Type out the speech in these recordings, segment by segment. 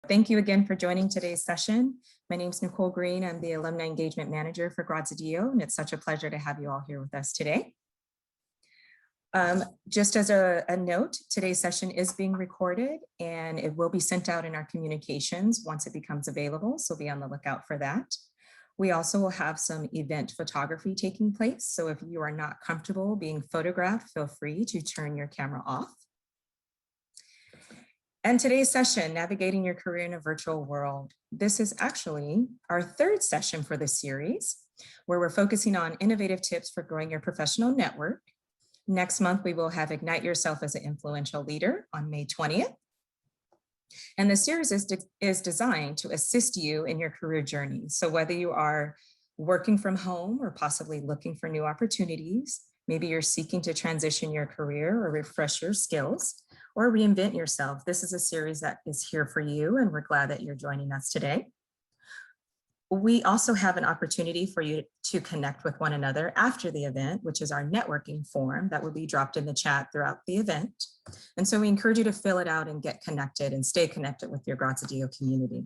Thank you again for joining today's session. My name is Nicole Green. I'm the Alumni Engagement Manager for Graziadio, and it's such a pleasure to have you all here with us today. Just as a note, today's session is being recorded and it will be sent out in our communications once it becomes available, so be on the lookout for that. We also will have some event photography taking place, so if you are not comfortable being photographed, feel free to turn your camera off. And today's session, Navigating Your Career in a Virtual World. This is actually our third session for the series, where we're focusing on innovative tips for growing your professional network. Next month, we will have Ignite Yourself as an Influential Leader on May 20th. And the series is designed to assist you in your career journey. So whether you are working from home or possibly looking for new opportunities, maybe you're seeking to transition your career or refresh your skills or reinvent yourself, this is a series that is here for you, and we're glad that you're joining us today. We also have an opportunity for you to connect with one another after the event, which is our networking form that will be dropped in the chat throughout the event. And so we encourage you to fill it out and get connected and stay connected with your Graziadio community.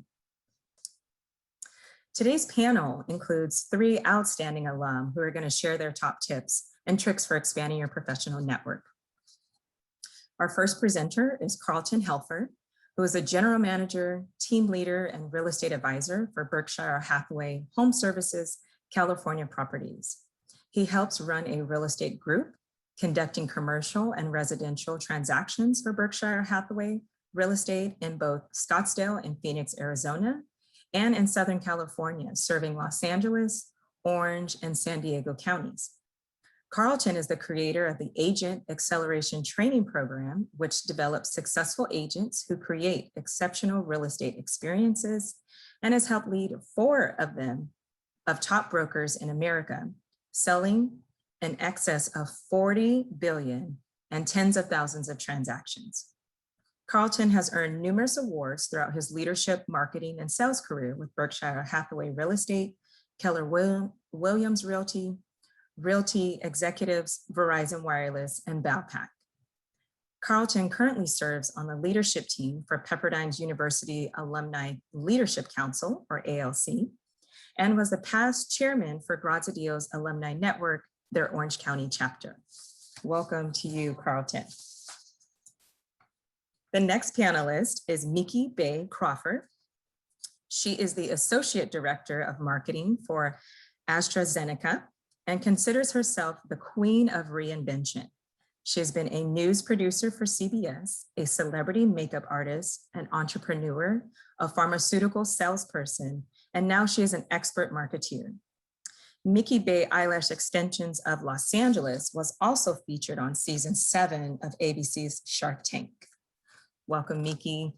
Today's panel includes 3 outstanding alum who are going to share their top tips and tricks for expanding your professional network. Our first presenter is Carlton Helfer, who is a general manager, team leader, and real estate advisor for Berkshire Hathaway Home Services, California Properties. He helps run a real estate group, conducting commercial and residential transactions for Berkshire Hathaway Real Estate in both Scottsdale and Phoenix, Arizona, and in Southern California, serving Los Angeles, Orange, and San Diego counties. Carlton is the creator of the Agent Acceleration Training Program, which develops successful agents who create exceptional real estate experiences, and has helped lead 4 of them of top brokers in America, selling in excess of 40 billion and tens of thousands of transactions. Carlton has earned numerous awards throughout his leadership, marketing, and sales career with Berkshire Hathaway Real Estate, Keller Williams Realty Executives, Verizon Wireless, and Valpak. Carlton currently serves on the leadership team for Pepperdine University Alumni Leadership Council, or ALC, and was the past chairman for Graziadio's Alumni Network, their Orange County chapter. Welcome to you, Carlton. The next panelist is Miki Bay Crawford. She is the Associate Director of Marketing for AstraZeneca and considers herself the queen of reinvention. She has been a news producer for CBS, a celebrity makeup artist, an entrepreneur, a pharmaceutical salesperson, and now she is an expert marketeer. Miki Bay Eyelash Extensions of Los Angeles was also featured on season 7 of ABC's Shark Tank. Welcome, Miki.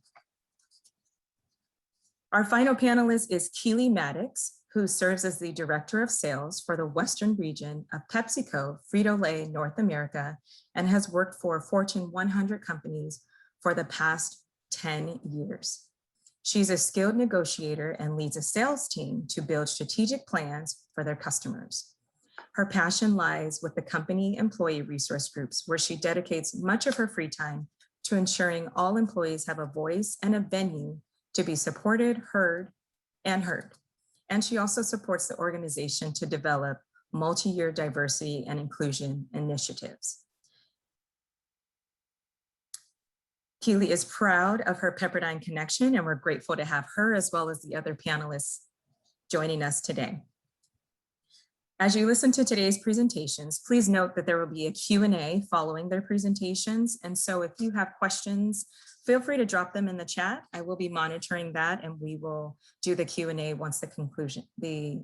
Our final panelist is Keely Maddox, who serves as the Director of Sales for the Western region of PepsiCo Frito-Lay North America and has worked for Fortune 100 companies for the past 10 years. She's a skilled negotiator and leads a sales team to build strategic plans for their customers. Her passion lies with the company employee resource groups, where she dedicates much of her free time to ensuring all employees have a voice and a venue to be supported, heard. And she also supports the organization to develop multi-year diversity and inclusion initiatives. Keely is proud of her Pepperdine connection, and we're grateful to have her as well as the other panelists joining us today. As you listen to today's presentations, please note that there will be a Q&A following their presentations. And so if you have questions, feel free to drop them in the chat. I will be monitoring that, and we will do the Q&A once the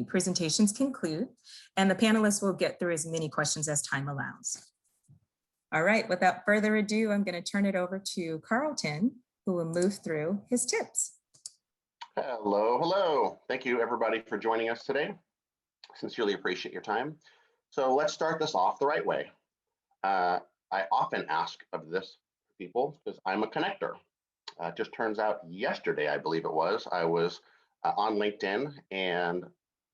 presentations conclude, and the panelists will get through as many questions as time allows. All right, without further ado, I'm going to turn it over to Carlton, who will move through his tips. Hello. Thank you, everybody, for joining us today. Sincerely appreciate your time. So let's start this off the right way. I often ask of this people because I'm a connector. It just turns out yesterday, I believe it was, I was on LinkedIn and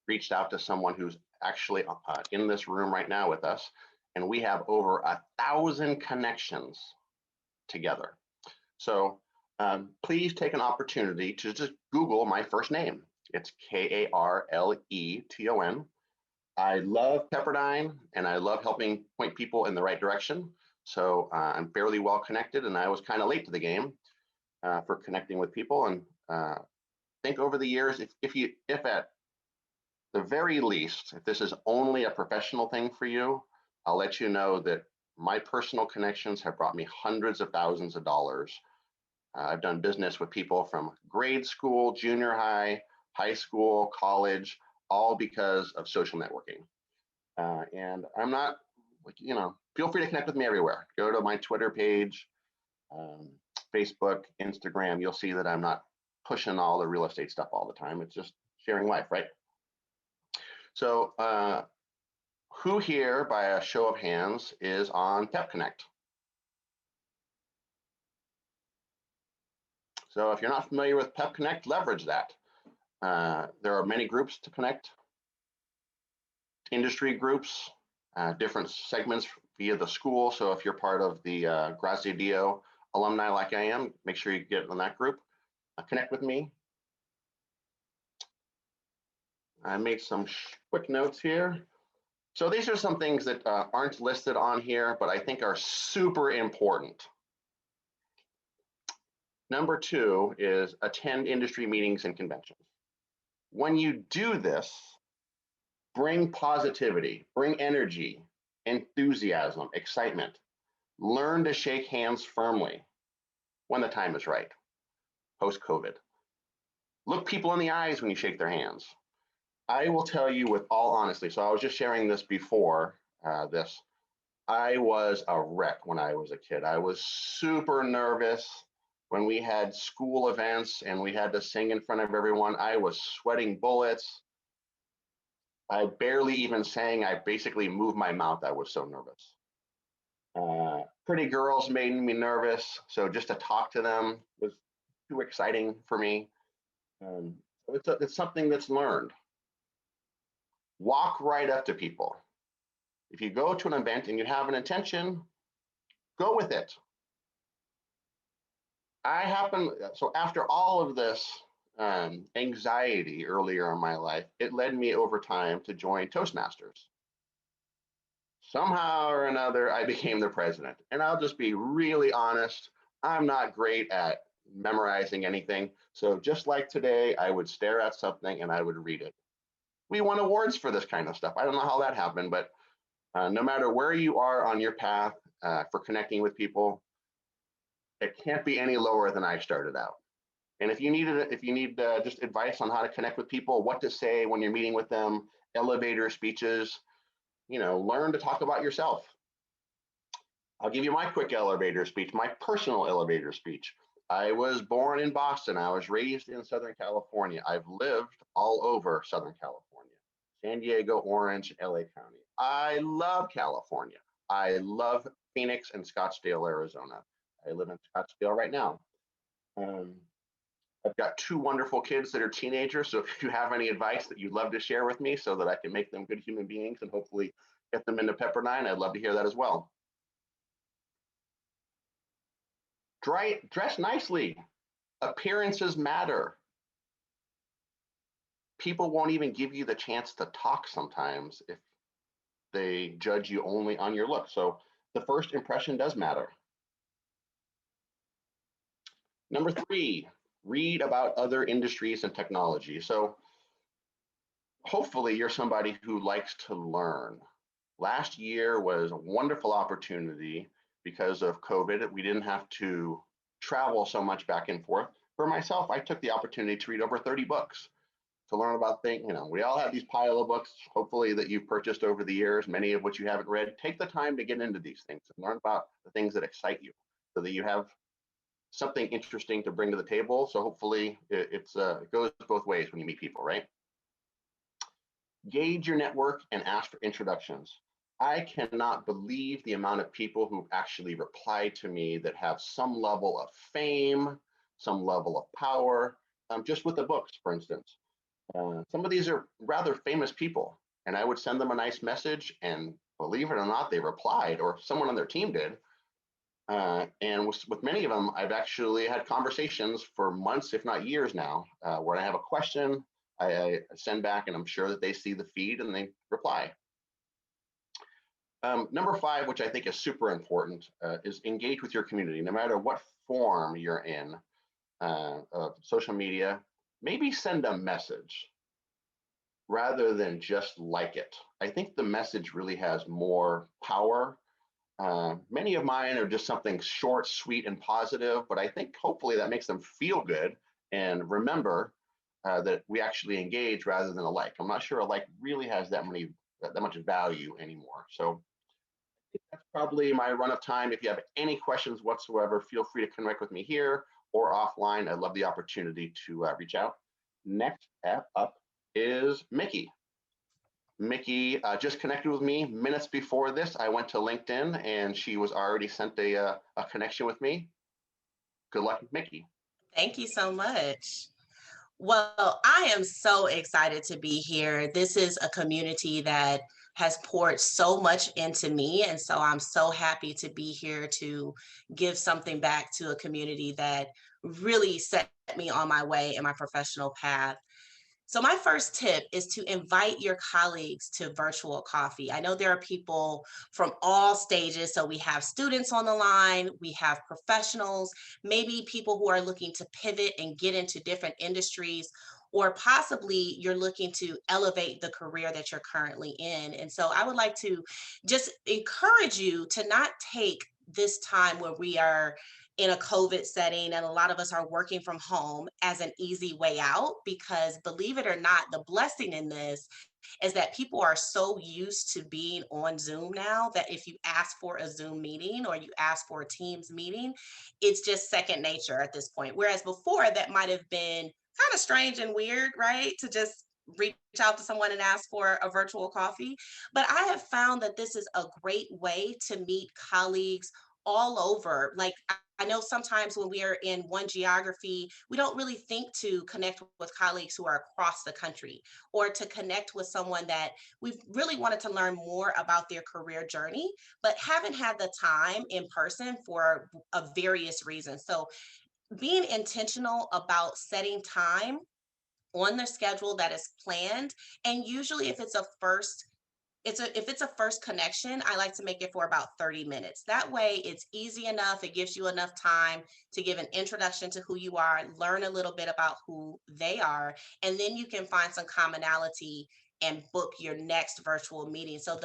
reached out to someone who's actually in this room right now with us, and we have over 1,000 connections together. So please take an opportunity to just Google my first name. It's Karleton. I love Pepperdine and I love helping point people in the right direction. So I'm fairly well connected, and I was kind of late to the game for connecting with people. And think over the years, if at the very least, if this is only a professional thing for you, I'll let you know that my personal connections have brought me hundreds of thousands of dollars. I've done business with people from grade school, junior high, high school, college, all because of social networking. And I'm not, feel free to connect with me everywhere. Go to my Twitter page, Facebook, Instagram. You'll see that I'm not pushing all the real estate stuff all the time. It's just sharing life, right? So who here, by a show of hands, is on Pep Connect? So if you're not familiar with Pep Connect, leverage that. There are many groups to connect, industry groups, different segments via the school. So if you're part of the Graziadio alumni like I am, make sure you get in that group. Connect with me. I made some quick notes here. So these are some things that aren't listed on here, but I think are super important. Number 2 is attend industry meetings and conventions. When you do this, bring positivity, bring energy, enthusiasm, excitement. Learn to shake hands firmly when the time is right, post-COVID. Look people in the eyes when you shake their hands. I will tell you with all honesty, so I was just sharing this before this, I was a wreck when I was a kid. I was super nervous when we had school events and we had to sing in front of everyone. I was sweating bullets. I barely even sang. I basically moved my mouth. I was so nervous. Pretty girls made me nervous. So just to talk to them was too exciting for me. It's something that's learned. Walk right up to people. If you go to an event and you have an intention, go with it. So after all of this anxiety earlier in my life, it led me over time to join Toastmasters. Somehow or another, I became the president. And I'll just be really honest, I'm not great at memorizing anything. So just like today, I would stare at something and I would read it. We won awards for this kind of stuff. I don't know how that happened, but no matter where you are on your path for connecting with people, it can't be any lower than I started out. And if you need just advice on how to connect with people, what to say when you're meeting with them, elevator speeches, learn to talk about yourself. I'll give you my quick elevator speech, my personal elevator speech. I was born in Boston. I was raised in Southern California. I've lived all over Southern California, San Diego, Orange, LA County. I love California. I love Phoenix and Scottsdale, Arizona. I live in Scottsdale right now. I've got 2 wonderful kids that are teenagers. So if you have any advice that you'd love to share with me so that I can make them good human beings and hopefully get them into Pepperdine, I'd love to hear that as well. Dress nicely. Appearances matter. People won't even give you the chance to talk sometimes if they judge you only on your look. So the first impression does matter. Number 3, read about other industries and technology. So hopefully you're somebody who likes to learn. Last year was a wonderful opportunity because of COVID. We didn't have to travel so much back and forth. For myself, I took the opportunity to read over 30 books to learn about things. We all have these pile of books, hopefully that you've purchased over the years, many of which you haven't read. Take the time to get into these things and learn about the things that excite you so that you have something interesting to bring to the table. So hopefully it goes both ways when you meet people, right? Gauge your network and ask for introductions. I cannot believe the amount of people who actually reply to me that have some level of fame, some level of power, just with the books, for instance. Some of these are rather famous people, and I would send them a nice message, and believe it or not, they replied, or someone on their team did. And with many of them, I've actually had conversations for months, if not years now, where I have a question, I send back, and I'm sure that they see the feed and they reply. Number 5, which I think is super important, is engage with your community, no matter what form you're in, social media. Maybe send a message rather than just like it. I think the message really has more power. Many of mine are just something short, sweet, and positive, but I think hopefully that makes them feel good and remember that we actually engage rather than a like. I'm not sure a like really has that much value anymore. So that's probably my run of time. If you have any questions whatsoever, feel free to connect with me here or offline. I'd love the opportunity to reach out. Next up is Mickey. Mickey just connected with me minutes before this. I went to LinkedIn and she was already sent a connection with me. Good luck, Mickey. Thank you so much. Well, I am so excited to be here. This is a community that has poured so much into me. And so I'm so happy to be here to give something back to a community that really set me on my way in my professional path. So my first tip is to invite your colleagues to virtual coffee. I know there are people from all stages. So we have students on the line, we have professionals, maybe people who are looking to pivot and get into different industries, or possibly you're looking to elevate the career that you're currently in. And so I would like to just encourage you to not take this time where we are in a COVID setting and a lot of us are working from home as an easy way out, because believe it or not, the blessing in this is that people are so used to being on Zoom now that if you ask for a Zoom meeting or you ask for a Teams meeting, it's just second nature at this point. Whereas before, that might have been kind of strange and weird, right? To just reach out to someone and ask for a virtual coffee. But I have found that this is a great way to meet colleagues all over. Like, I know sometimes when we are in one geography, we don't really think to connect with colleagues who are across the country, or to connect with someone that we've really wanted to learn more about their career journey, but haven't had the time in person for various reasons. So being intentional about setting time on the schedule that is planned, and usually if it's a first connection, I like to make it for about 30 minutes. That way it's easy enough. It gives you enough time to give an introduction to who you are, learn a little bit about who they are, and then you can find some commonality and book your next virtual meeting. So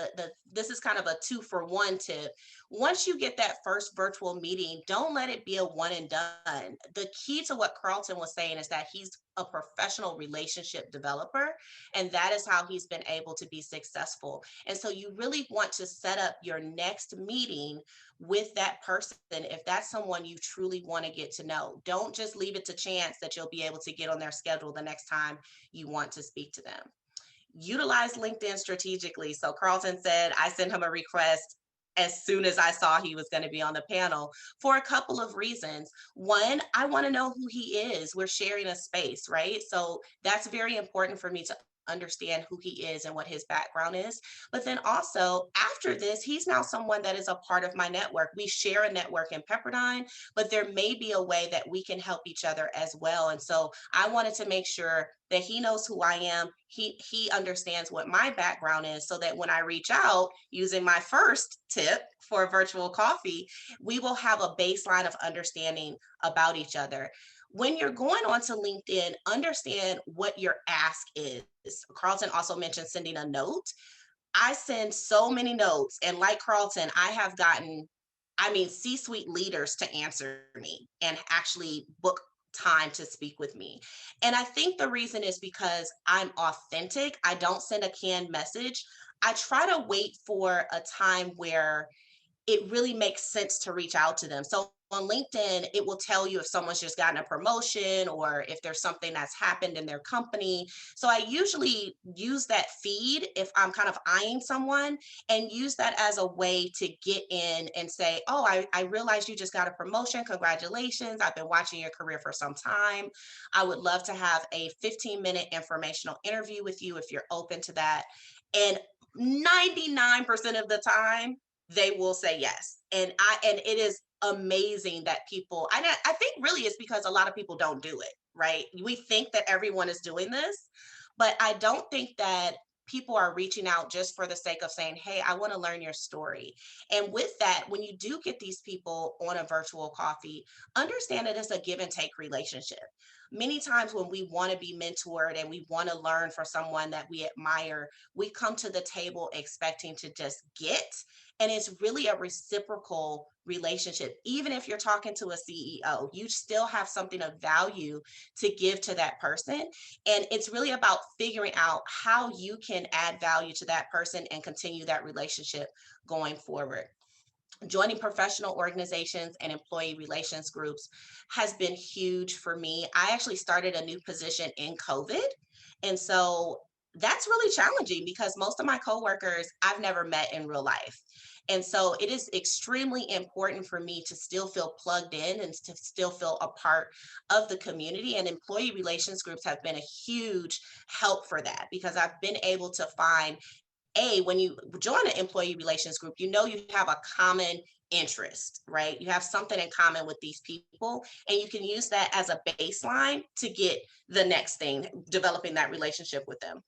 this is kind of a 2-for-1 tip. Once you get that first virtual meeting, don't let it be a one and done. The key to what Carlton was saying is that he's a professional relationship developer, and that is how he's been able to be successful. And so you really want to set up your next meeting with that person if that's someone you truly want to get to know. Don't just leave it to chance that you'll be able to get on their schedule the next time you want to speak to them. Utilize LinkedIn strategically. So Carlton said I sent him a request as soon as I saw he was going to be on the panel, for a couple of reasons. One, I want to know who he is. We're sharing a space, right? So that's very important for me to understand who he is and what his background is. But then also after this, he's now someone that is a part of my network. We share a network in Pepperdine, but there may be a way that we can help each other as well. And so I wanted to make sure that he knows who I am. He understands what my background is, so that when I reach out using my first tip for virtual coffee, we will have a baseline of understanding about each other. When you're going onto LinkedIn, understand what your ask is. Carlton also mentioned sending a note. I send so many notes, and like Carlton, I have gotten, C-suite leaders to answer me and actually book time to speak with me. And I think the reason is because I'm authentic. I don't send a canned message. I try to wait for a time where it really makes sense to reach out to them. So on LinkedIn, it will tell you if someone's just gotten a promotion or if there's something that's happened in their company. So I usually use that feed if I'm kind of eyeing someone, and use that as a way to get in and say, oh, I realized you just got a promotion. Congratulations. I've been watching your career for some time. I would love to have a 15-minute informational interview with you if you're open to that. And 99% of the time, they will say yes. And it is amazing that people, I think really it's because a lot of people don't do it, right? We think that everyone is doing this, but I don't think that people are reaching out just for the sake of saying, hey, I want to learn your story. And with that, when you do get these people on a virtual coffee, understand that it's a give and take relationship. Many times when we want to be mentored and we want to learn from someone that we admire, we come to the table expecting to just get. And it's really a reciprocal relationship. Even if you're talking to a CEO, you still have something of value to give to that person. And it's really about figuring out how you can add value to that person and continue that relationship going forward. Joining professional organizations and employee relations groups has been huge for me. I actually started a new position in COVID. And so that's really challenging because most of my coworkers I've never met in real life. And so it is extremely important for me to still feel plugged in and to still feel a part of the community. And employee relations groups have been a huge help for that because I've been able to find when you join an employee relations group, you know you have a common interest, right? You have something in common with these people, and you can use that as a baseline to get the next thing, developing that relationship with them.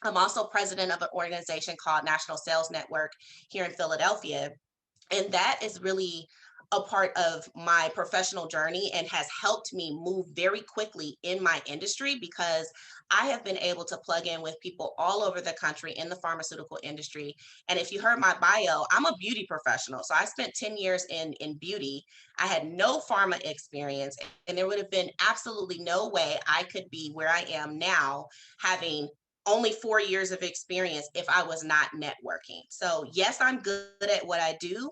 I'm also president of an organization called National Sales Network here in Philadelphia. And that is really a part of my professional journey and has helped me move very quickly in my industry because I have been able to plug in with people all over the country in the pharmaceutical industry. And if you heard my bio, I'm a beauty professional. So I spent 10 years in beauty. I had no pharma experience, and there would have been absolutely no way I could be where I am now, having only 4 years of experience if I was not networking. So yes, I'm good at what I do.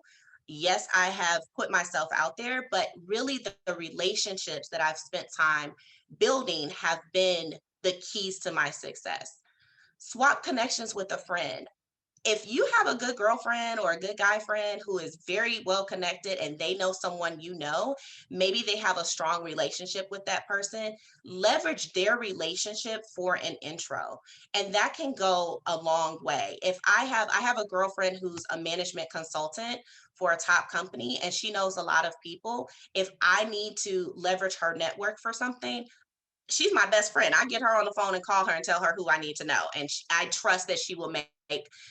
Yes, I have put myself out there, but really the relationships that I've spent time building have been the keys to my success. Swap connections with a friend. If you have a good girlfriend or a good guy friend who is very well connected and they know someone you know, maybe they have a strong relationship with that person, leverage their relationship for an intro. And that can go a long way. If I have a girlfriend who's a management consultant for a top company and she knows a lot of people, if I need to leverage her network for something, she's my best friend. I get her on the phone and call her and tell her who I need to know. And I trust that she will make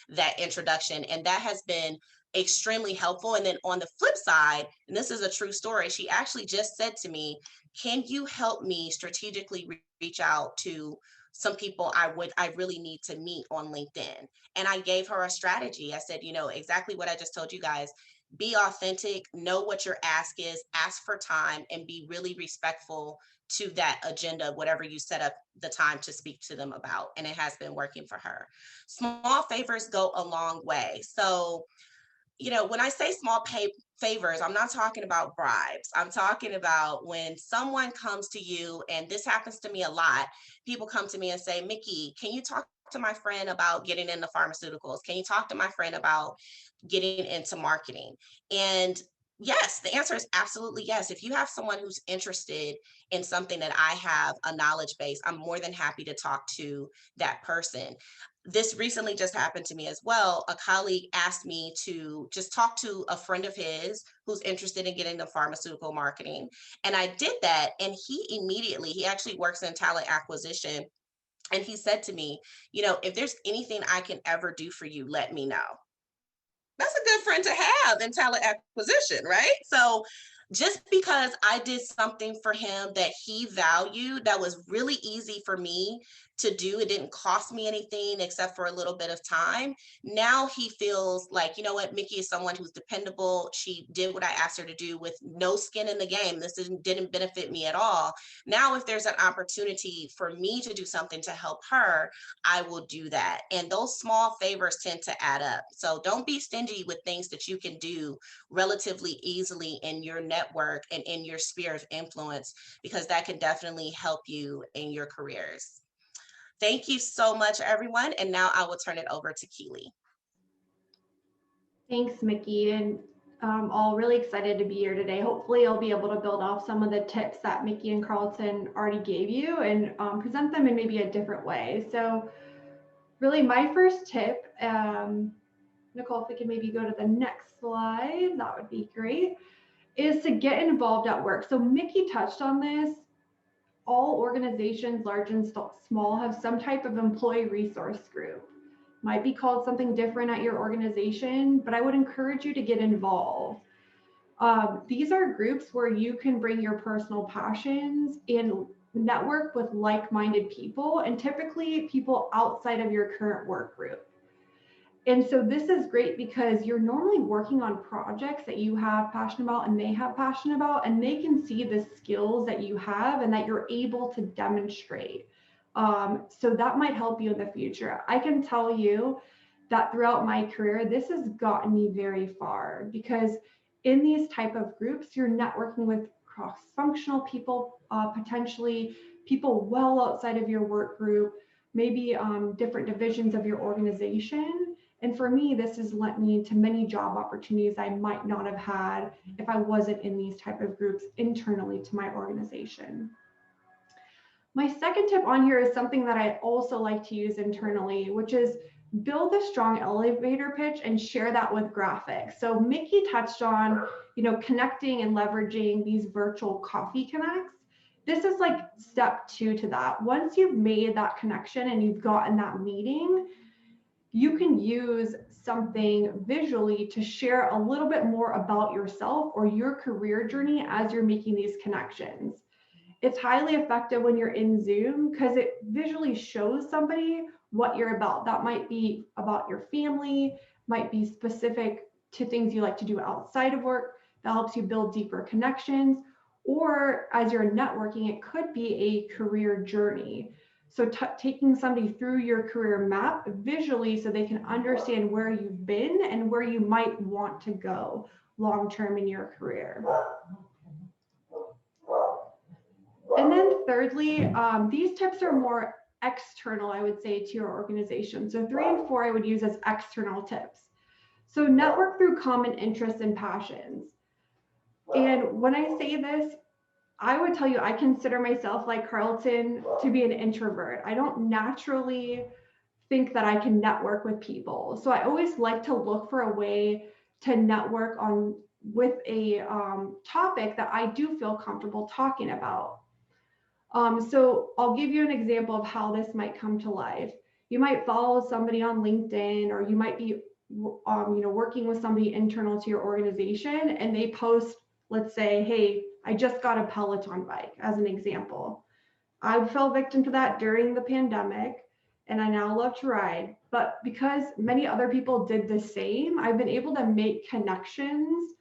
that introduction. And that has been extremely helpful. And then on the flip side, and this is a true story, she actually just said to me, can you help me strategically reach out to some people I really need to meet on LinkedIn? And I gave her a strategy. I said, exactly what I just told you guys. Be authentic, know what your ask is, ask for time, and be really respectful to that agenda, whatever you set up the time to speak to them about. And it has been working for her. Small favors go a long way. So, when I say favors, I'm not talking about bribes. I'm talking about when someone comes to you, and this happens to me a lot. People come to me and say, Mickey, can you talk to my friend about getting into pharmaceuticals? Can you talk to my friend about getting into marketing? And yes, the answer is absolutely yes. If you have someone who's interested in something that I have a knowledge base, I'm more than happy to talk to that person. This recently just happened to me as well. A colleague asked me to just talk to a friend of his who's interested in getting into pharmaceutical marketing. And I did that. And he actually works in talent acquisition. And he said to me, if there's anything I can ever do for you, let me know. That's a good friend to have in talent acquisition, right? So just because I did something for him that he valued, that was really easy for me to do, it didn't cost me anything except for a little bit of time. Now he feels like, you know what, Mickey is someone who's dependable. She did what I asked her to do with no skin in the game. This didn't benefit me at all. Now, if there's an opportunity for me to do something to help her, I will do that. And those small favors tend to add up. So don't be stingy with things that you can do relatively easily in your network and in your sphere of influence, because that can definitely help you in your careers. Thank you so much, everyone. And now I will turn it over to Keely. Thanks, Mickey. And all really excited to be here today. Hopefully I'll be able to build off some of the tips that Mickey and Carlton already gave you and present them in maybe a different way. So really my first tip Nicole, if we can maybe go to the next slide, that would be great, is to get involved at work. So Mickey touched on this. All organizations, large and small, have some type of employee resource group. Might be called something different at your organization, but I would encourage you to get involved. These are groups where you can bring your personal passions and network with like-minded people, and typically people outside of your current work group. And so this is great because you're normally working on projects that you have passion about and they have passion about, and they can see the skills that you have and that you're able to demonstrate. So that might help you in the future. I can tell you that throughout my career, this has gotten me very far, because in these type of groups, you're networking with cross-functional people, potentially people well outside of your work group, maybe different divisions of your organization. And for me, this has led me to many job opportunities I might not have had if I wasn't in these type of groups internally to my organization. My second tip on here is something that I also like to use internally, which is build a strong elevator pitch and share that with graphics. So Mickey touched on, connecting and leveraging these virtual coffee connects. This is like step 2 to that. Once you've made that connection and you've gotten that meeting, you can use something visually to share a little bit more about yourself or your career journey as you're making these connections. It's highly effective when you're in Zoom because it visually shows somebody what you're about. That might be about your family, might be specific to things you like to do outside of work. That helps you build deeper connections. Or as you're networking, it could be a career journey. So taking somebody through your career map visually so they can understand where you've been and where you might want to go long-term in your career. And then thirdly, these tips are more external, I would say, to your organization. So 3 and 4 I would use as external tips. So network through common interests and passions. And when I say this, I would tell you, I consider myself, like Carlton, to be an introvert. I don't naturally think that I can network with people. So I always like to look for a way to network with a topic that I do feel comfortable talking about. So I'll give you an example of how this might come to life. You might follow somebody on LinkedIn, or you might be working with somebody internal to your organization, and they post, let's say, hey, I just got a Peloton bike, as an example. I fell victim to that during the pandemic, and I now love to ride. But because many other people did the same, I've been able to make connections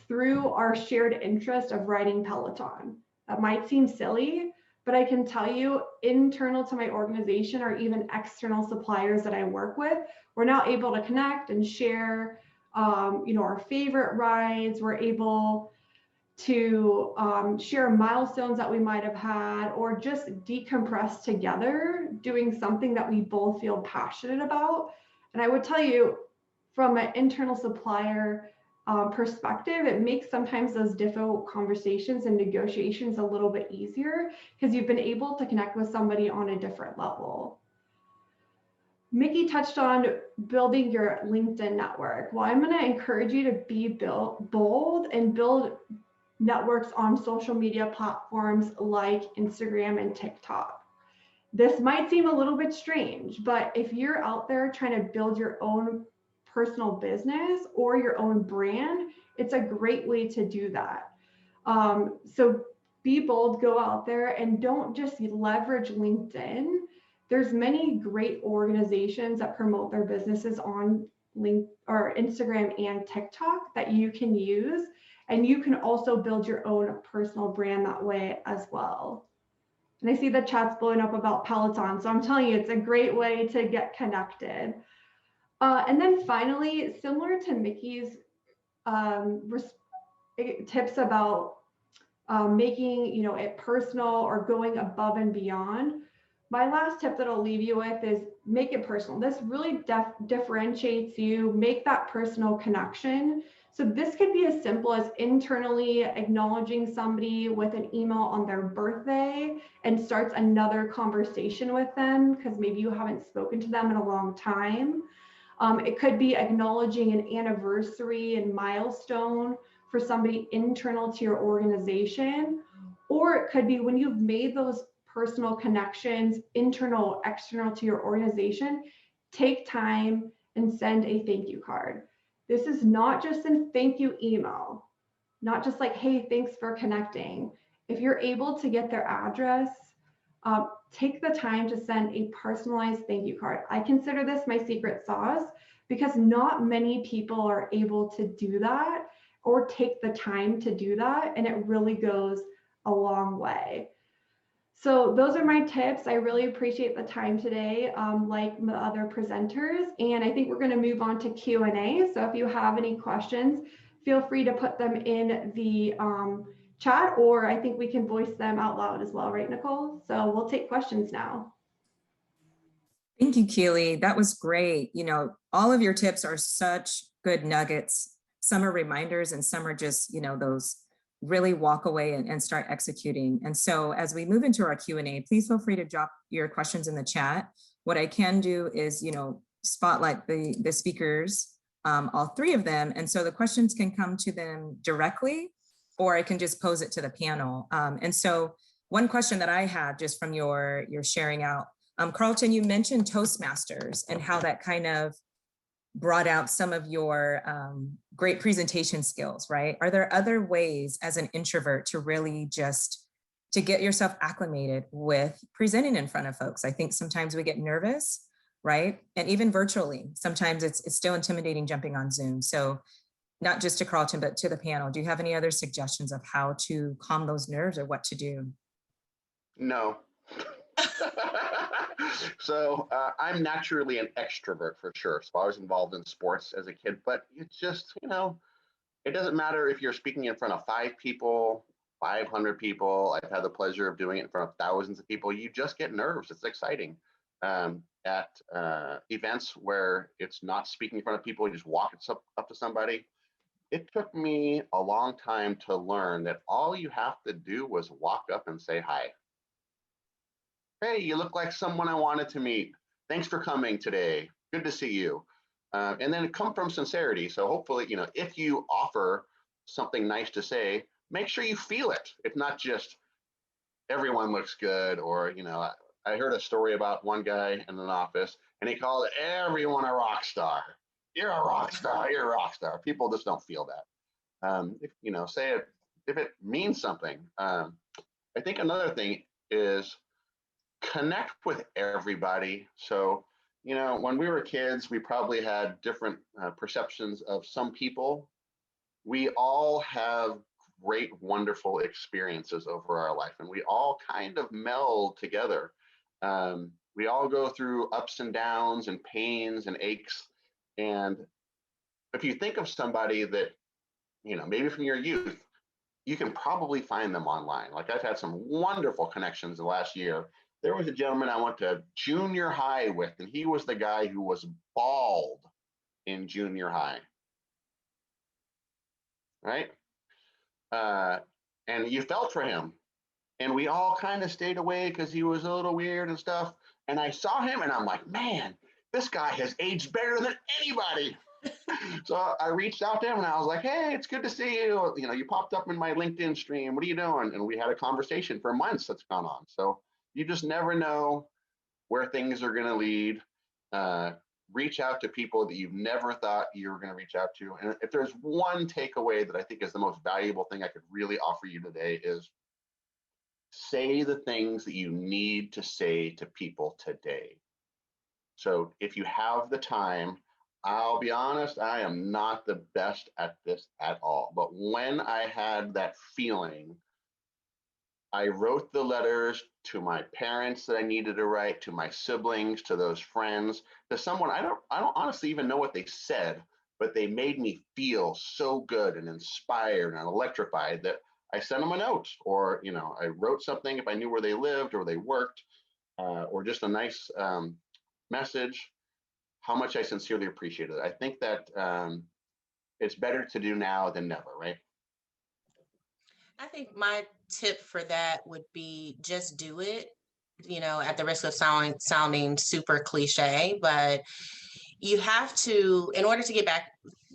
through our shared interest of riding Peloton. That might seem silly, but I can tell you, internal to my organization or even external suppliers that I work with, we're now able to connect and share, our favorite rides. We're able to share milestones that we might have had, or just decompress together doing something that we both feel passionate about. And I would tell you, from an internal supplier perspective, it makes sometimes those difficult conversations and negotiations a little bit easier because you've been able to connect with somebody on a different level. Mickey touched on building your LinkedIn network. Well, I'm going to encourage you to be bold and build networks on social media platforms like Instagram and TikTok. This might seem a little bit strange, but if you're out there trying to build your own personal business or your own brand, it's a great way to do that. So be bold, go out there, and don't just leverage LinkedIn. There's many great organizations that promote their businesses on Instagram and TikTok that you can use. And you can also build your own personal brand that way as well. And I see the chat's blowing up about Peloton. So I'm telling you, it's a great way to get connected. And then finally, similar to Mickey's tips about making it personal or going above and beyond, my last tip that I'll leave you with is make it personal. This really differentiates you, make that personal connection. So this could be as simple as internally acknowledging somebody with an email on their birthday and starts another conversation with them because maybe you haven't spoken to them in a long time. It could be acknowledging an anniversary and milestone for somebody internal to your organization, or it could be when you've made those personal connections, internal, external to your organization, take time and send a thank you card. This is not just a thank you email, not just like, hey, thanks for connecting. If you're able to get their address, take the time to send a personalized thank you card. I consider this my secret sauce because not many people are able to do that or take the time to do that, and it really goes a long way. So those are my tips. I really appreciate the time today, like the other presenters, and I think we're going to move on to Q&A. So if you have any questions, feel free to put them in the chat, or I think we can voice them out loud as well, right, Nicole? So we'll take questions now. Thank you, Keely. That was great. You know, all of your tips are such good nuggets. Some are reminders and some are just, you know, those really walk away and start executing. And so as we move into our Q&A, please feel free to drop your questions in the chat. What I can do is, you know, spotlight the speakers, all three of them. And so the questions can come to them directly, or I can just pose it to the panel. And so one question that I had just from your sharing out, Carlton, you mentioned Toastmasters and how that kind of brought out some of your great presentation skills, right? Are there other ways as an introvert to really just to get yourself acclimated with presenting in front of folks? I think sometimes we get nervous, right? And even virtually, sometimes it's still intimidating jumping on Zoom. So not just to Carlton, but to the panel, do you have any other suggestions of how to calm those nerves or what to do? No. So I'm naturally an extrovert for sure. So I was involved in sports as a kid, but it's just, you know, it doesn't matter if you're speaking in front of 5 people, 500 people. I've had the pleasure of doing it in front of thousands of people. You just get nerves. It's exciting. At events where it's not speaking in front of people, you just walk up to somebody. It took me a long time to learn that all you have to do was walk up and say hi. Hey, you look like someone I wanted to meet. Thanks for coming today. Good to see you. And then it come from sincerity. So hopefully, you know, if you offer something nice to say, make sure you feel it. It's not just everyone looks good, or, you know, I heard a story about one guy in an office and he called everyone a rock star. You're a rock star. You're a rock star. People just don't feel that. If, you know, say it if it means something. I think another thing is connect with everybody. So, you know, when we were kids, we probably had different perceptions of some people. We all have great, wonderful experiences over our life, and we all kind of meld together. We all go through ups and downs and pains and aches. And if you think of somebody that, you know, maybe from your youth, you can probably find them online. Like I've had some wonderful connections the last year. There was a gentleman I went to junior high with, and he was the guy who was bald in junior high, right? And you felt for him. And we all kind of stayed away because he was a little weird and stuff. And I saw him and I'm like, man, this guy has aged better than anybody. So I reached out to him and I was like, hey, it's good to see you. You know, you popped up in my LinkedIn stream. What are you doing? And we had a conversation for months that's gone on. So you just never know where things are going to lead. Reach out to people that you've never thought you were going to reach out to. And if there's one takeaway that I think is the most valuable thing I could really offer you today is say the things that you need to say to people today. So if you have the time, I'll be honest, I am not the best at this at all. But when I had that feeling, I wrote the letters to my parents that I needed to write, to my siblings, to those friends, to someone I don't honestly even know what they said, but they made me feel so good and inspired and electrified that I sent them a note, or, you know, I wrote something if I knew where they lived or they worked, or just a nice message, how much I sincerely appreciate it. I think that it's better to do now than never, right? I think my tip for that would be just do it, you know, at the risk of sounding super cliche, but you have to, in order to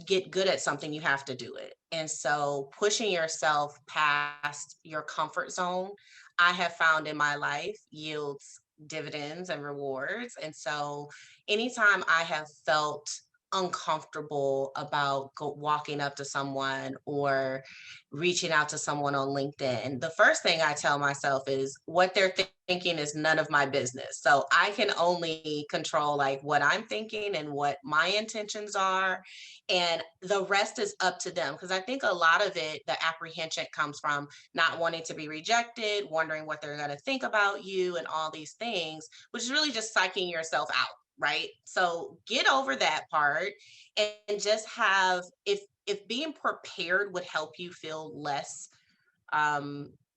get good at something, you have to do it. And so pushing yourself past your comfort zone, I have found in my life yields dividends and rewards. And so anytime I have felt uncomfortable about walking up to someone or reaching out to someone on LinkedIn, the first thing I tell myself is what they're thinking is none of my business. So I can only control like what I'm thinking and what my intentions are. And the rest is up to them. Because I think a lot of it, the apprehension comes from not wanting to be rejected, wondering what they're going to think about you and all these things, which is really just psyching yourself out. Right. So get over that part and just have, if being prepared would help you feel less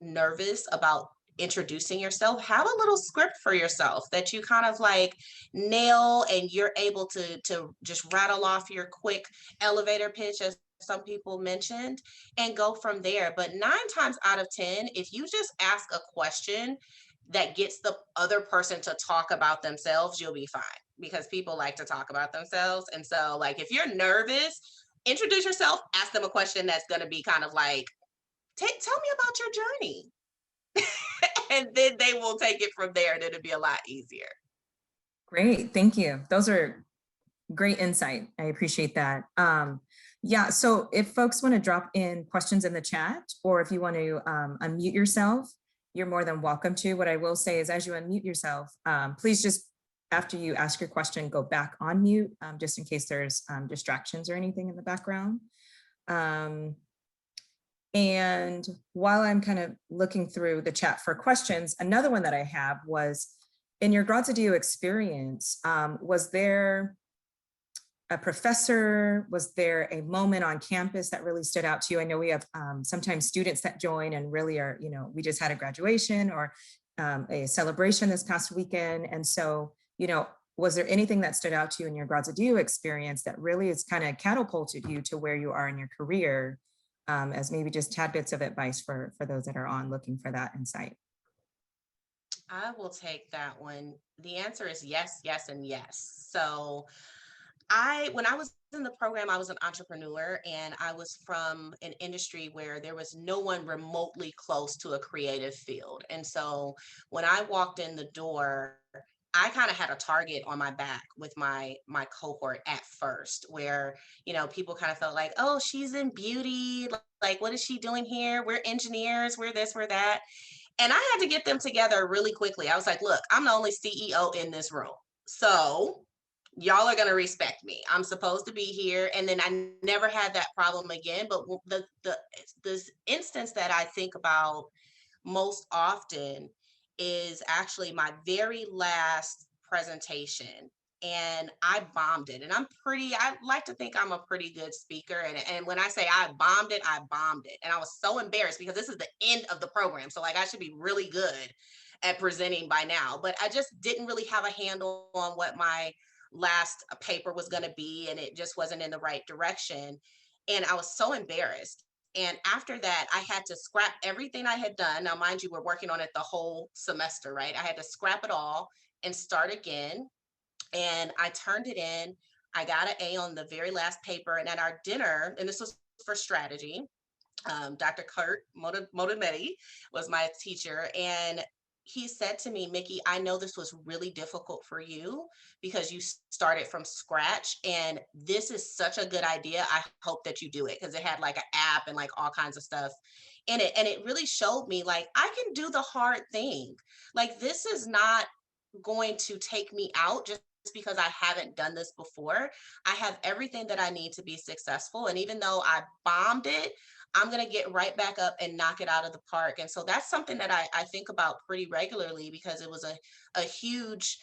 nervous about introducing yourself, have a little script for yourself that you kind of like nail, and you're able to just rattle off your quick elevator pitch, as some people mentioned, and go from there. But 9 times out of 10, if you just ask a question that gets the other person to talk about themselves, you'll be fine, because people like to talk about themselves. And so like if you're nervous, introduce yourself, ask them a question that's going to be kind of like, tell me about your journey. And then they will take it from there, and it'll be a lot easier. Great, thank you. Those are great insight. I appreciate that. Yeah, so if folks want to drop in questions in the chat, or if you want to unmute yourself, you're more than welcome to. What I will say is, as you unmute yourself, please just, after you ask your question, go back on mute, just in case there's distractions or anything in the background. And while I'm kind of looking through the chat for questions, another one that I have was, in your Graziadio experience, was there a professor, was there a moment on campus that really stood out to you? I know we have sometimes students that join and really are, you know, we just had a graduation or a celebration this past weekend. And so, you know, was there anything that stood out to you in your Graziadio experience that really has kind of catapulted you to where you are in your career, as maybe just tad bits of advice for those that are on looking for that insight? I will take that one. The answer is yes, yes, and yes. So when I was in the program, I was an entrepreneur, and I was from an industry where there was no one remotely close to a creative field. And so when I walked in the door, I kind of had a target on my back with my cohort at first, where, you know, people kind of felt like, oh, she's in beauty. Like, what is she doing here? We're engineers, we're this, we're that. And I had to get them together really quickly. I was like, look, I'm the only CEO in this room. So y'all are going to respect me. I'm supposed to be here. And then I never had that problem again. But the instance that I think about most often is actually my very last presentation. And I bombed it. And I like to think I'm a pretty good speaker. And when I say I bombed it, I bombed it. And I was so embarrassed, because this is the end of the program. So like I should be really good at presenting by now. But I just didn't really have a handle on what my last paper was going to be. And it just wasn't in the right direction. And I was so embarrassed. And after that, I had to scrap everything I had done. Now, mind you, we're working on it the whole semester, right? I had to scrap it all and start again. And I turned it in. I got an A on the very last paper. And at our dinner, and this was for strategy, Dr. Kurt Modametti was my teacher. And he said to me, Mickey, I know this was really difficult for you because you started from scratch, and this is such a good idea. I hope that you do it, because it had like an app and like all kinds of stuff in it. And it really showed me like I can do the hard thing. Like this is not going to take me out just because I haven't done this before. I have everything that I need to be successful. And even though I bombed it, I'm going to get right back up and knock it out of the park. And so that's something that I think about pretty regularly, because it was a huge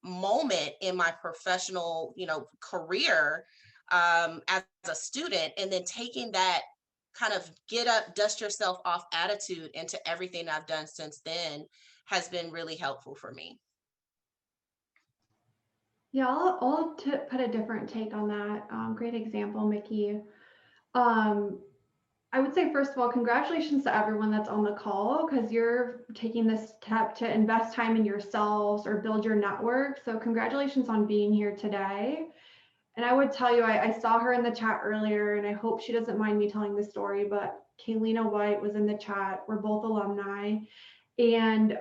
moment in my professional, you know, career as a student. And then taking that kind of get up, dust yourself off attitude into everything I've done since then has been really helpful for me. Yeah, I'll put a different take on that. Great example, Mickey. Um, I would say, first of all, congratulations to everyone that's on the call, because you're taking this step to invest time in yourselves or build your network. So congratulations on being here today. And I would tell you, I saw her in the chat earlier, and I hope she doesn't mind me telling the story, but Kaylina White was in the chat. We're both alumni. And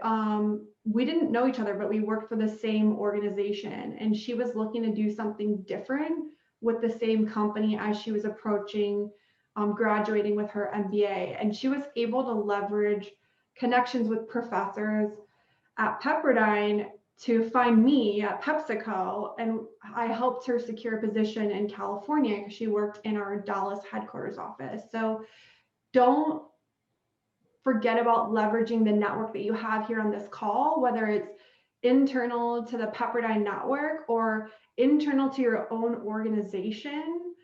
we didn't know each other, but we worked for the same organization. And she was looking to do something different with the same company as she was approaching graduating with her MBA. And she was able to leverage connections with professors at Pepperdine to find me at PepsiCo. And I helped her secure a position in California because she worked in our Dallas headquarters office. So don't forget about leveraging the network that you have here on this call, whether it's internal to the Pepperdine network or internal to your own organization.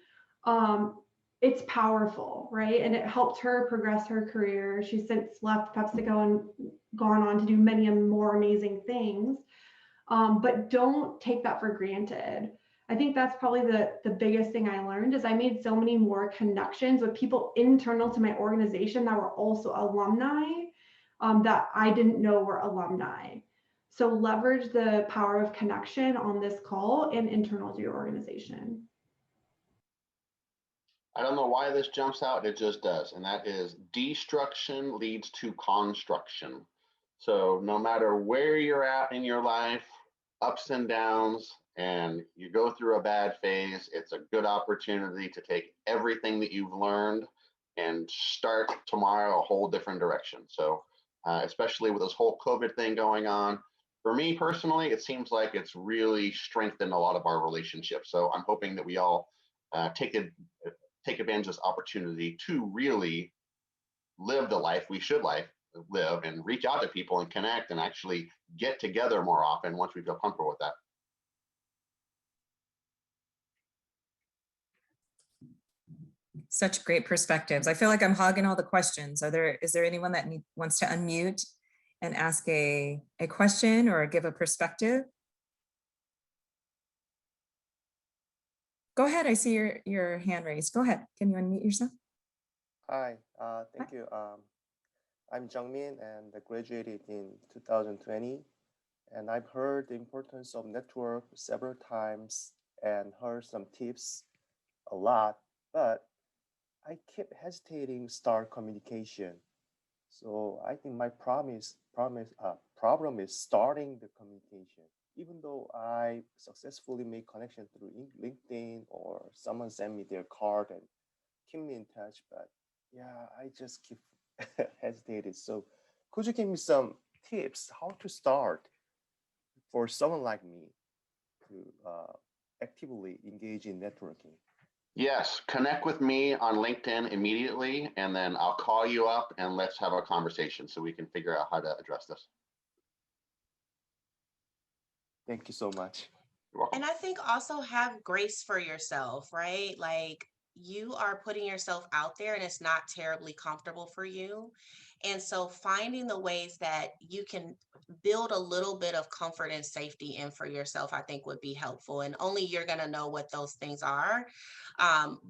It's powerful, right? And it helped her progress her career. She's since left PepsiCo and gone on to do many more amazing things. But don't take that for granted. I think that's probably the biggest thing I learned is I made so many more connections with people internal to my organization that were also alumni that I didn't know were alumni. So leverage the power of connection on this call and internal to your organization. I don't know why this jumps out, it just does. And that is destruction leads to construction. So no matter where you're at in your life, ups and downs, and you go through a bad phase, it's a good opportunity to take everything that you've learned and start tomorrow a whole different direction. So especially with this whole COVID thing going on, for me personally, it seems like it's really strengthened a lot of our relationships. So I'm hoping that we all take advantage of this opportunity to really live the life we should live and reach out to people and connect and actually get together more often once we feel comfortable with that. Such great perspectives. I feel like I'm hogging all the questions. Is there anyone that wants to unmute and ask a question or give a perspective? Go ahead, I see your hand raised. Go ahead, can you unmute yourself? Hi, thank you. I'm Jungmin and I graduated in 2020. And I've heard the importance of network several times and heard some tips a lot, but I keep hesitating start communication. So I think my problem is starting the communication. Even though I successfully make connection through LinkedIn or someone send me their card and keep me in touch, but yeah, I just keep hesitating. So could you give me some tips how to start for someone like me to actively engage in networking? Yes, connect with me on LinkedIn immediately, and then I'll call you up and let's have a conversation so we can figure out how to address this. Thank you so much. You're welcome. And I think also have grace for yourself, right? Like you are putting yourself out there and it's not terribly comfortable for you. And so finding the ways that you can build a little bit of comfort and safety in for yourself, I think would be helpful. And only you're going to know what those things are.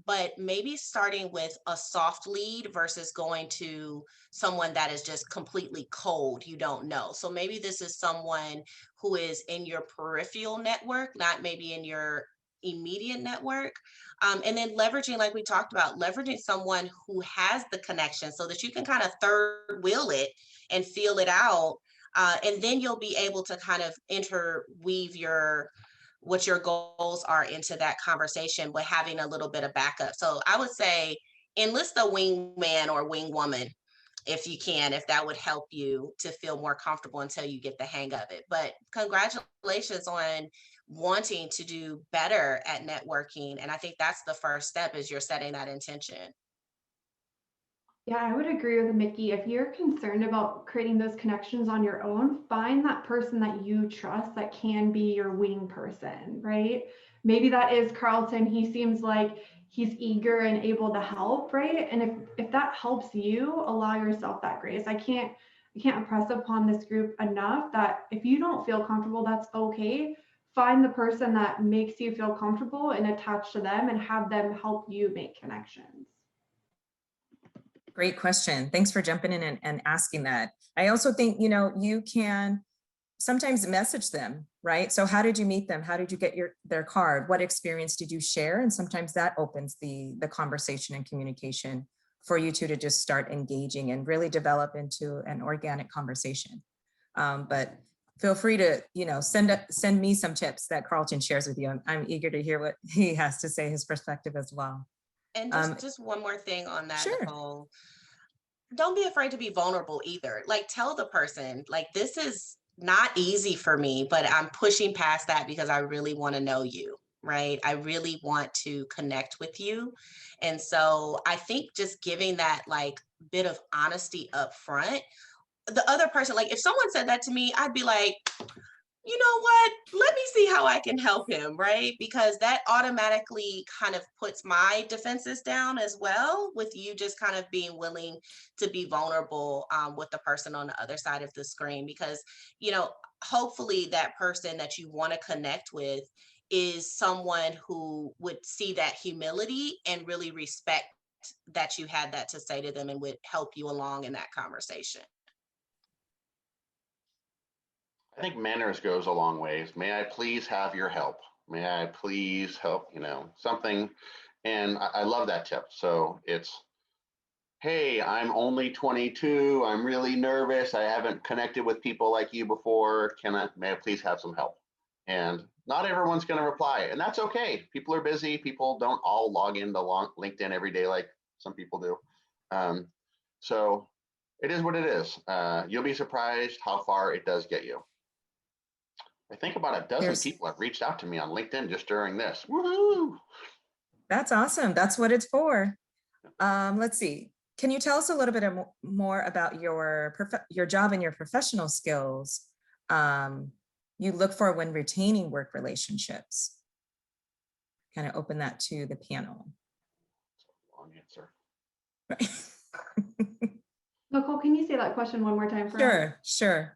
But maybe starting with a soft lead versus going to someone that is just completely cold, you don't know. So maybe this is someone who is in your peripheral network, not maybe in your immediate network. And then leveraging, like we talked about, leveraging someone who has the connection so that you can kind of third wheel it and feel it out. And then you'll be able to kind of interweave what your goals are into that conversation, but having a little bit of backup. So I would say enlist a wingman or wingwoman if you can, if that would help you to feel more comfortable until you get the hang of it. But congratulations on wanting to do better at networking. And I think that's the first step is you're setting that intention. Yeah, I would agree with Mickey. If you're concerned about creating those connections on your own, find that person that you trust that can be your wing person, right? Maybe that is Carlton. He seems like he's eager and able to help, right? And if that helps you, allow yourself that grace. I can't impress upon this group enough that if you don't feel comfortable, that's okay. Find the person that makes you feel comfortable and attach to them and have them help you make connections. Great question. Thanks for jumping in and asking that. I also think, you know, you can sometimes message them, right? So how did you meet them? How did you get their card? What experience did you share? And sometimes that opens the conversation and communication for you two to just start engaging and really develop into an organic conversation. But feel free to, you know, send me some tips that Carlton shares with you. I'm eager to hear what he has to say, his perspective as well. And just one more thing on that, Sure. Nicole. Don't be afraid to be vulnerable either. Like, tell the person, like, this is not easy for me, but I'm pushing past that because I really want to know you, right? I really want to connect with you. And so I think just giving that like bit of honesty up front, the other person, like if someone said that to me, I'd be like, you know what, let me see how I can help him, right? Because that automatically kind of puts my defenses down as well, with you just kind of being willing to be vulnerable with the person on the other side of the screen. Because, you know, hopefully that person that you want to connect with is someone who would see that humility and really respect that you had that to say to them and would help you along in that conversation. I think manners goes a long ways. May I please have your help? May I please help, you know, something. And I love that tip. So it's, hey, I'm only 22. I'm really nervous. I haven't connected with people like you before. May I please have some help? And not everyone's going to reply, and that's okay. People are busy. People don't all log into LinkedIn every day like some people do. So it is what it is. You'll be surprised how far it does get you. I think about a dozen people have reached out to me on LinkedIn just during this. Woohoo! That's awesome. That's what it's for. Let's see. Can you tell us a little bit more about your job and your professional skills you look for when retaining work relationships? Kind of open that to the panel. Long answer. Right. Nicole, can you say that question one more time for us? Sure.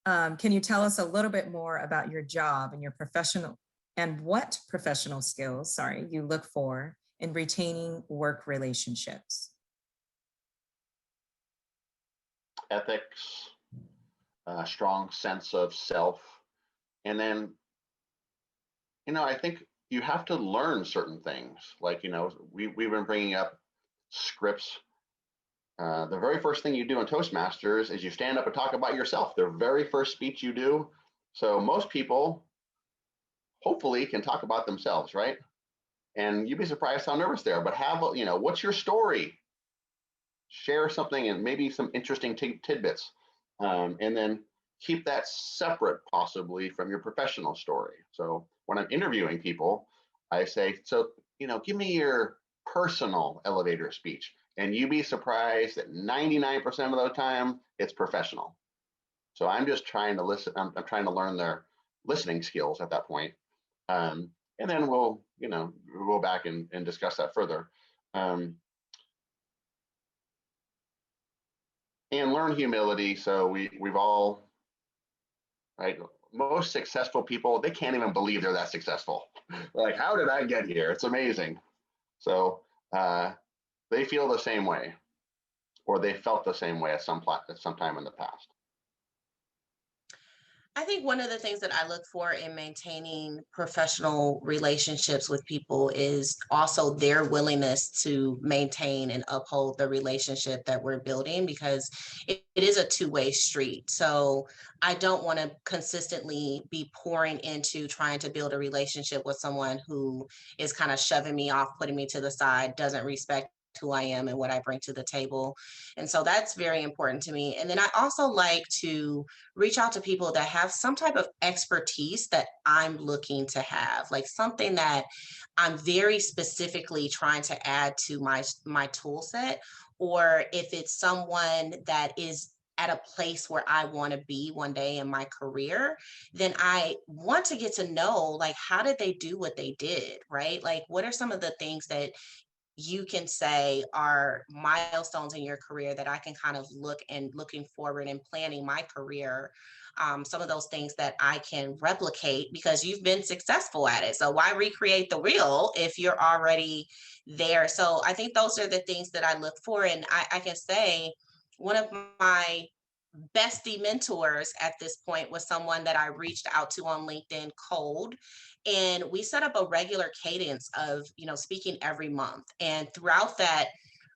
Can you tell us a little bit more about your job and your professional and what professional skills, you look for in retaining work relationships? Ethics, a strong sense of self. And then, you know, I think you have to learn certain things. Like, you know, we've been bringing up scripts. The very first thing you do in Toastmasters is you stand up and talk about yourself, the very first speech you do. So most people hopefully can talk about themselves, right? And you'd be surprised how nervous they are, but you know, what's your story? Share something and maybe some interesting tidbits. And then keep that separate possibly from your professional story. So when I'm interviewing people, I say, so, you know, give me your personal elevator speech. And you'd be surprised that 99% of the time it's professional. So I'm just trying to listen. I'm trying to learn their listening skills at that point. And then we'll go back and discuss that further. And learn humility. So we've all, right? Most successful people, they can't even believe they're that successful. Like, how did I get here? It's amazing. So they feel the same way, or they felt the same way at some time in the past. I think one of the things that I look for in maintaining professional relationships with people is also their willingness to maintain and uphold the relationship that we're building, because it is a two-way street. So I don't want to consistently be pouring into trying to build a relationship with someone who is kind of shoving me off, putting me to the side, doesn't respect who I am and what I bring to the table. And so that's very important to me. And then I also like to reach out to people that have some type of expertise that I'm looking to have, like something that I'm very specifically trying to add to my tool set. Or if it's someone that is at a place where I want to be one day in my career, then I want to get to know, like, how did they do what they did, right? Like, what are some of the things that you can say are milestones in your career that I can kind of looking forward and planning my career. Some of those things that I can replicate because you've been successful at it. So why recreate the wheel if you're already there? So I think those are the things that I look for. And I can say one of my bestie mentors at this point was someone that I reached out to on LinkedIn cold. And we set up a regular cadence of, speaking every month. And throughout that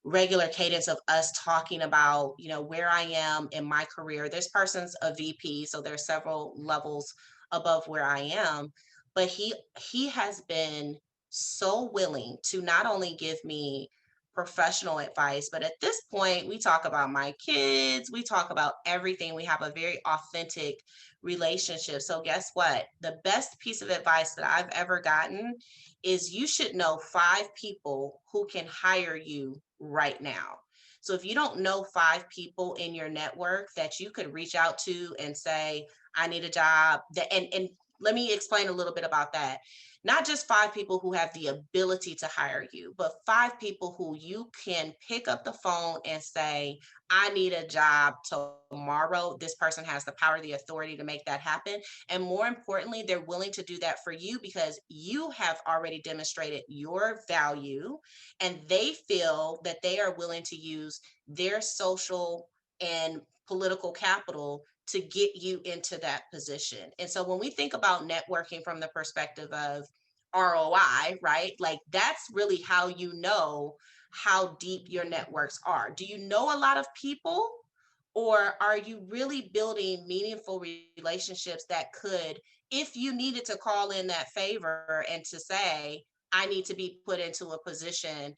regular cadence of us talking about, where I am in my career, this person's a VP, so there's several levels above where I am. But he has been so willing to not only give me professional advice, but at this point, we talk about my kids, we talk about everything. We have a very authentic relationship. So, guess what? The best piece of advice that I've ever gotten is you should know 5 people who can hire you right now. So, if you don't know 5 people in your network that you could reach out to and say, I need a job, and let me explain a little bit about that. Not just 5 people who have the ability to hire you, but 5 people who you can pick up the phone and say, I need a job tomorrow. This person has the power, the authority to make that happen. And more importantly, they're willing to do that for you because you have already demonstrated your value and they feel that they are willing to use their social and political capital to get you into that position. And so when we think about networking from the perspective of ROI, right? Like that's really how you know how deep your networks are. Do you know a lot of people or are you really building meaningful relationships that could, if you needed to call in that favor and to say, I need to be put into a position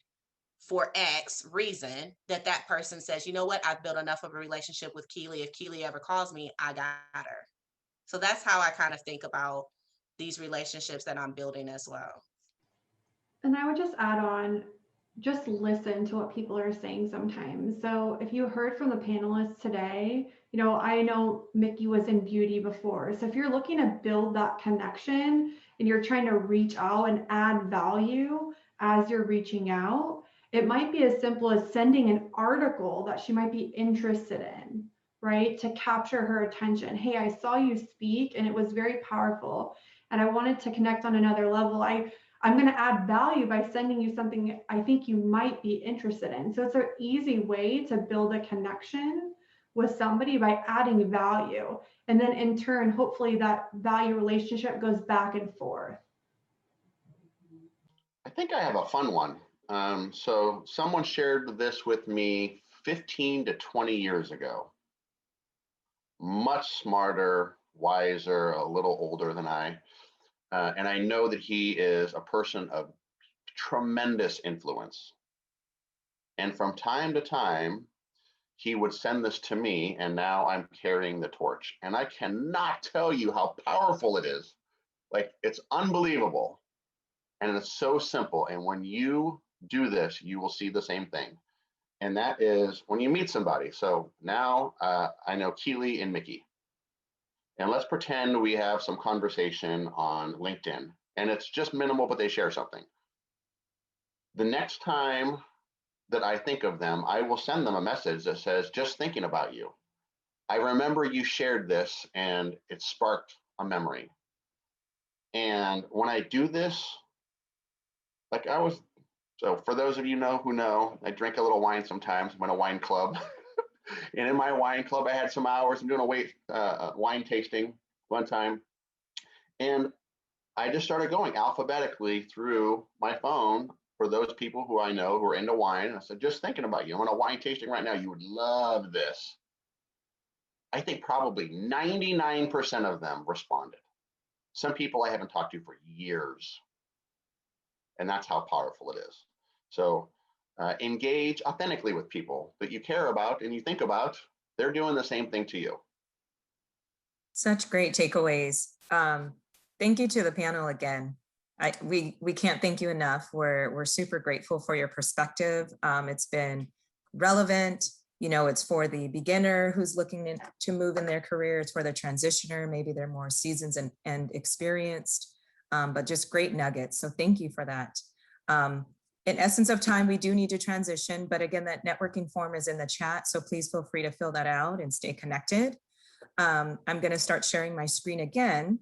for X reason, that person says, you know what, I've built enough of a relationship with Keely. If Keely ever calls me, I got her. So that's how I kind of think about these relationships that I'm building as well. And I would just add on, just listen to what people are saying sometimes. So if you heard from the panelists today, I know Mickey was in beauty before. So if you're looking to build that connection and you're trying to reach out and add value as you're reaching out, it might be as simple as sending an article that she might be interested in, right? To capture her attention. Hey, I saw you speak and it was very powerful. And I wanted to connect on another level. I'm going to add value by sending you something I think you might be interested in. So it's an easy way to build a connection with somebody by adding value. And then in turn, hopefully that value relationship goes back and forth. I think I have a fun one. So someone shared this with me 15 to 20 years ago. Much smarter, wiser, a little older than I. And I know that he is a person of tremendous influence. And from time to time, he would send this to me, and now I'm carrying the torch. And I cannot tell you how powerful it is. Like, it's unbelievable. And it's so simple. And when you do this, you will see the same thing. And that is when you meet somebody. So now I know Keely and Mickey. And let's pretend we have some conversation on LinkedIn. And it's just minimal, but they share something. The next time that I think of them, I will send them a message that says, just thinking about you. I remember you shared this and it sparked a memory. And when I do this, like so for those of you who know, I drink a little wine sometimes. I'm in a wine club. And in my wine club, I had some hours. I'm doing a wine tasting one time. And I just started going alphabetically through my phone for those people who I know who are into wine. And I said, just thinking about you. I'm on a wine tasting right now. You would love this. I think probably 99% of them responded. Some people I haven't talked to for years. And that's how powerful it is. So engage authentically with people that you care about and you think about. They're doing the same thing to you. Such great takeaways. Thank you to the panel again. We can't thank you enough. We're super grateful for your perspective. It's been relevant. It's for the beginner who's looking to move in their career. It's for the transitioner. Maybe they're more seasoned and experienced, but just great nuggets. So thank you for that. In essence of time, we do need to transition, but again, that networking form is in the chat, so please feel free to fill that out and stay connected. I'm going to start sharing my screen again,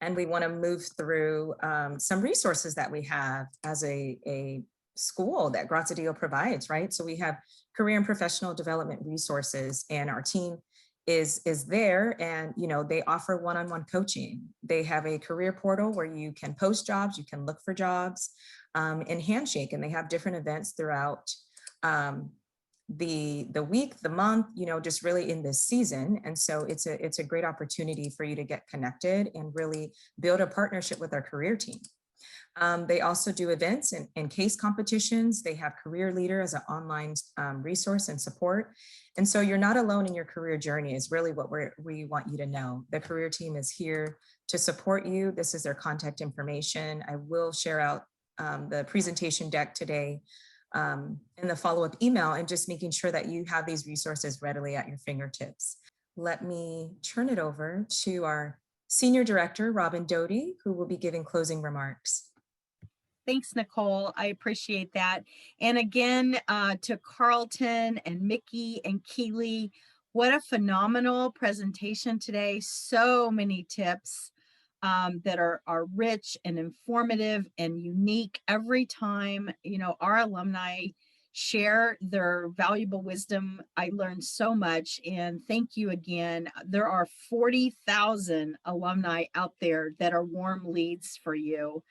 and we want to move through some resources that we have as a school that Graziadio provides, right? So we have career and professional development resources, and our team is there, and they offer one-on-one coaching. They have a career portal where you can post jobs, you can look for jobs, and Handshake, and they have different events throughout the week, the month, just really in this season. And so it's a great opportunity for you to get connected and really build a partnership with our career team. They also do events and case competitions. They have Career Leader as an online resource and support. And so you're not alone in your career journey is really what we want you to know. The career team is here to support you. This is their contact information. I will share out the presentation deck today in the follow-up email, and just making sure that you have these resources readily at your fingertips. Let me turn it over to our Senior Director, Robin Doty, who will be giving closing remarks. Thanks, Nicole. I appreciate that. And again, to Carlton and Mickey and Keely, what a phenomenal presentation today. So many tips that are rich and informative and unique every time, our alumni share their valuable wisdom. I learned so much, and thank you again. There are 40,000 alumni out there that are warm leads for you.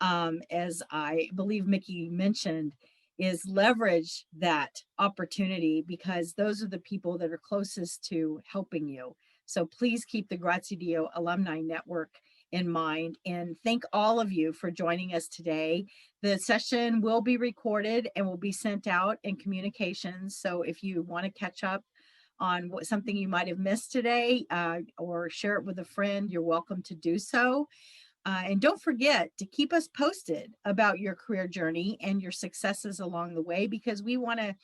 As I believe Mickey mentioned, is leverage that opportunity, because those are the people that are closest to helping you. So please keep the Graziadio Alumni Network in mind, and thank all of you for joining us today. The session will be recorded and will be sent out in communications. So if you want to catch up on something you might have missed today, or share it with a friend, you're welcome to do so. And don't forget to keep us posted about your career journey and your successes along the way, because we want to,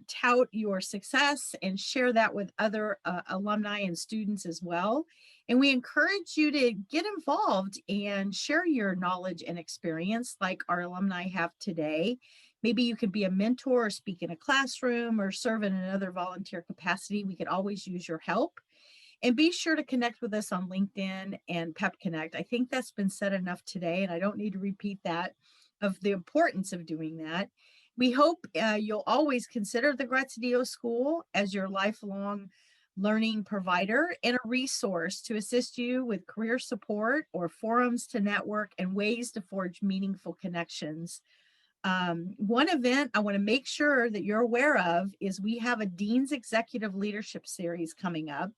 tout your success and share that with other alumni and students as well. And we encourage you to get involved and share your knowledge and experience like our alumni have today. Maybe you could be a mentor or speak in a classroom or serve in another volunteer capacity. We could always use your help. And be sure to connect with us on LinkedIn and Pep Connect. I think that's been said enough today, and I don't need to repeat that, of the importance of doing that. We hope you'll always consider the Graziadio School as your lifelong learning provider and a resource to assist you with career support or forums to network and ways to forge meaningful connections. One event I want to make sure that you're aware of is we have a Dean's Executive Leadership Series coming up.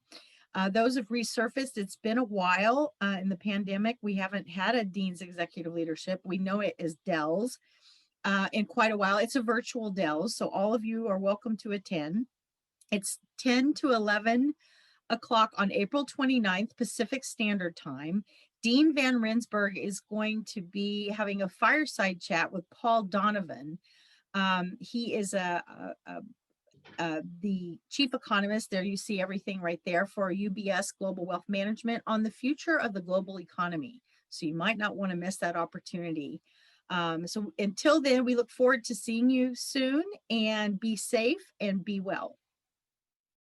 Those have resurfaced. It's been a while in the pandemic. We haven't had a Dean's Executive Leadership. We know it as DELS in quite a while. It's a virtual DELS, so all of you are welcome to attend. It's 10 to 11 o'clock on April 29th, Pacific Standard Time. Dean Van Rensburg is going to be having a fireside chat with Paul Donovan. He is the chief economist. There you see everything right there for UBS Global Wealth Management on the future of the global economy. So you might not want to miss that opportunity. So until then, we look forward to seeing you soon, and be safe and be well.